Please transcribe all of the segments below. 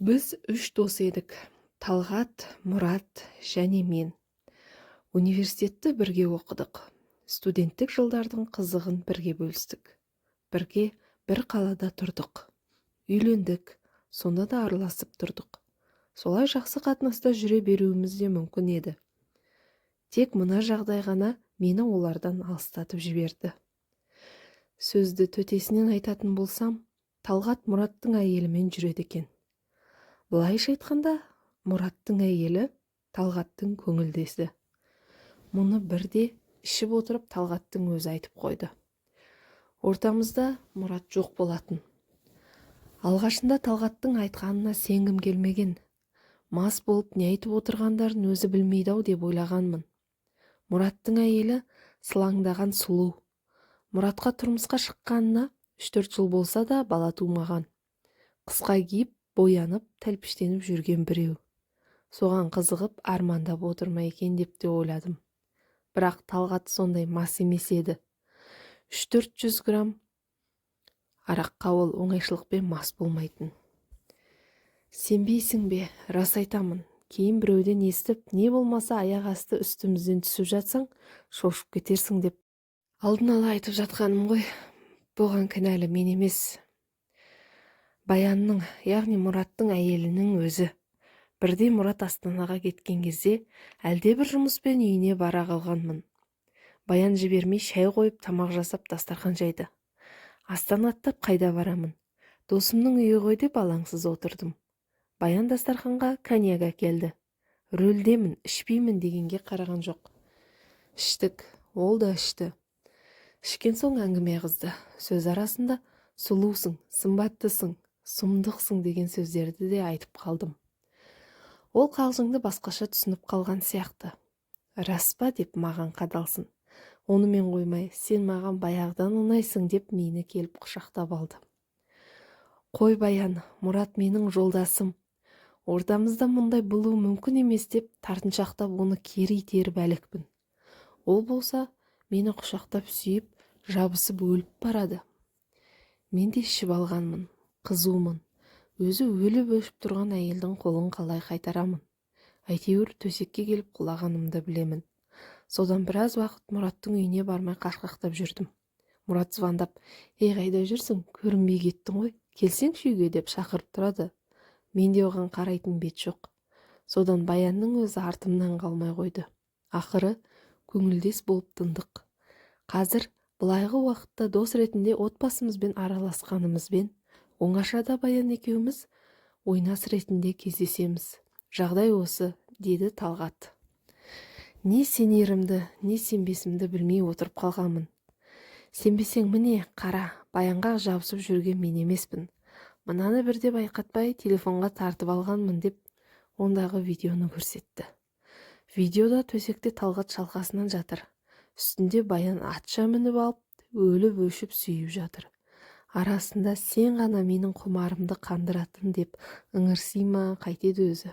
Біз үш дос едік. Талғат, Мұрат және мен. Университетті бірге оқыдық. Студенттік жылдардың қызығын бірге бөлістік. Бірге бір қалада тұрдық. Үйлендік, сонда да араласып тұрдық. Солай жақсы қатынаста жүре беруіміз де мүмкін еді. Тек мына жағдай ғана мені олардан алыстатып жіберді. Сөзді төтесінен айтатын болсам, Талғат Мұраттың әйелімен жүреді екен. Былайша айтқанда, Мұраттың әйелі Талғаттың көңілдесі. Мұны бірде ішіп отырып Талғаттың өзі айтып қойды. Ортамызда Мұрат жоқ болатын. Алғашында Талғаттың айтқанына сенгім келмеген. Мас болып не айтып отырғандарын өзі білмейді-ау деп ойлағанмын. Мұраттың әйелі сылаңдаған сұлу. Мұратқа тұрмысқа шыққанына 3-4 жыл болса да бала тумаған. Қысқа киіп, боянып, тәлпіштеніп жүрген біреу. Соған қызығып армандап отыр ма екен деп те ойладым. Бірақ Талғат сондай мас емес еді. 300-400 грамм араққа ол оңайшылықпен мас болмайтын. Сенбейсің бе, рас айтамын. Кейін біреуден естіп, не болмаса аяқ асты үстімізден түсіп жатсаң, шошып кетерсің деп алдын ала айтып жатқаным ғой. Бұған кінәлі мен емес, Баянның, яғни Мұраттың әйелінің өзі. Бірде Мұрат Астанаға кеткен кезде әлде бір жұмыспен үйіне бара қалғанмын. Баян жібермей шай қойып, тамақ жасап, дастархан жайды. Астана аттап қайда барамын? Досымның үйі ғой деп алаңсыз отырдым. Баян дастарханға коньяк әкелді. Рөлдемін, ішпеймін дегенге қараған жоқ. Іштік, ол да ішті. Ішкен соң әңгіме қызды. Сөз арасында сұлусың, сымбаттысың, сұмдықсың деген сөздерді де айтып қалдым. Ол қалжыңды басқаша түсініп қалған сияқты. Рас па деп маған қадалсын. Онымен қоймай, сен маған баяғыдан ұнайсың деп мені келіп құшақтап алды. Қой Баян, Мұрат менің жолдасым. Ортамызда мұндай болуы мүмкін емес деп тартыншақтап оны кері итеріп әлекпін. Ол болса мені құшақтап сүйіп, жабысып өліп барады. Мен де ішіп алғанмын, қызумын. Өзі өліп өшіп тұрған әйелдің қолын қалай қайтарамын. Әйтеуір төсекке келіп құлағанымды білемін. Содан біраз уақыт Мұраттың үйіне бармай қашқақтап жүрдім. Мұрат звондап, қайда жүрсің, көрінбей кеттің ғой, келсеңші үйге деп шақырып тұрады. Менде оған қарайтын бет жоқ. Содан Баянның өзі артымнан қалмай қойды. Ақыры көңілдес болып тындық. Қазір былайғы уақытта дос ретінде отбасымызбен араласқанымызбен оңашада Баян екеуміз ойнас ретінде кездесеміз. Жағдай осы, деді Талғат. Не сенерімді, не сенбесімді білмей отырып қалғанмын. Сенбесең міне, қара, Баянға жабысып жүрген мен емеспін. Мынаны бірде байқатпай телефонға тартып алғанмын деп ондағы видеоны көрсетті. Видеода төсекте Талғат шалқасынан жатыр. Үстінде Баян атша мініп алып, өліп өшіп сүйіп жатыр. Арасында сен ғана менің құмарымды қандыратын деп ыңырси ма қайтеді өзі.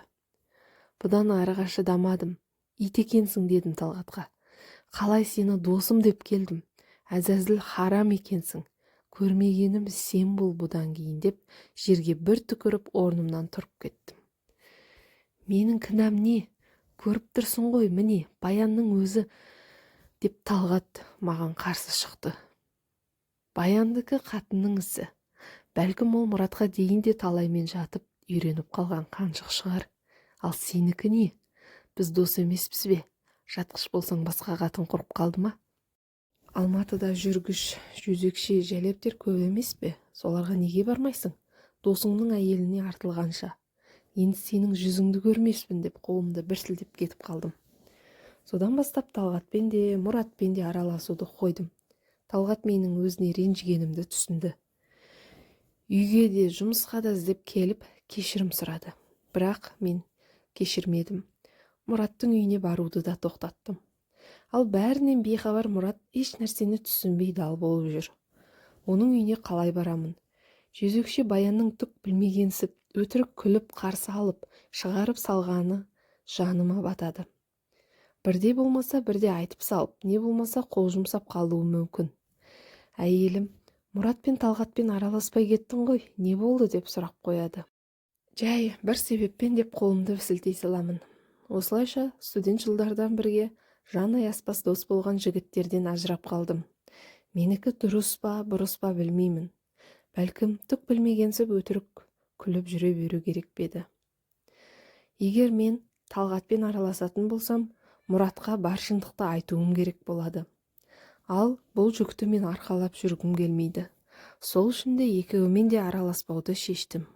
Бұдан арыға шыдамадым. Ит екенсің дедім Талғатқа. Қалай сені досым деп келдім. Әзәзіл харам екенсің. Көрмегенім сен бол бұдан кейін деп жерге бір түкіріп орнымнан тұрып кеттім. Менің кінәм не? Көріп тұрсың ғой, міне, Баянның өзі деп Талғат маған қарсы шықты. Баяндікі қатынның ісі. Бәлкім ол Мұратқа дейін де талаймен жатып, үйреніп қалған қаншық шығар. Ал сенікі не? Біз дос емеспіз бе? Жатқыш болсаң басқа қатын құрып қалды ма? Алматыда жүргіш, жүзекші, жәлептер көп емес пе? Соларға неге бармайсың? Досыңның әйеліне артылғанша. Енді сенің жүзіңді көрмеспін деп қолымды бір сілтеп кетіп қалдым. Содан бастап Талғатпен де, Мұратпен де араласуды қойдым. Талғат менің өзіне ренжігенімді түсінді. Үйге де, жұмысқа да іздеп келіп, кешірім сұрады. Бірақ мен кешірмедім. Мұраттың үйіне баруды да тоқтаттым. Ал бәрінен бейхабар Мұрат еш нәрсені түсінбей дал болып жүр. Оның үйіне қалай барамын? Жезөкше Баянның түк білмегенсіп, өтірік күліп қарсы алып, шығарып салғаны жаныма батады. Бірде болмаса бірде айтып салып, не болмаса қол жұмсап қалуы мүмкін. Әйелім, Мұрат пен Талғатпен араласпай кеттің ғой, не болды деп сұрақ қояды. Жай бір себеппен деп қолымды сілтей саламын. Осылайша студент жылдардан бірге жан аяспас дос болған жігіттерден ажырап қалдым. Менікі дұрыс па, бұрыс па білмеймін. Бәлкім түк білмегенсіп өтірік күліп жүре беру керек пе еді. Егер мен Талғатпен араласатын болсам, Мұратқа бар шындықты айтуым керек болады. Ал бұл жүкті мен арқалап жүргім келмейді. Сол үшін де екеуімен де араласпауды шештім.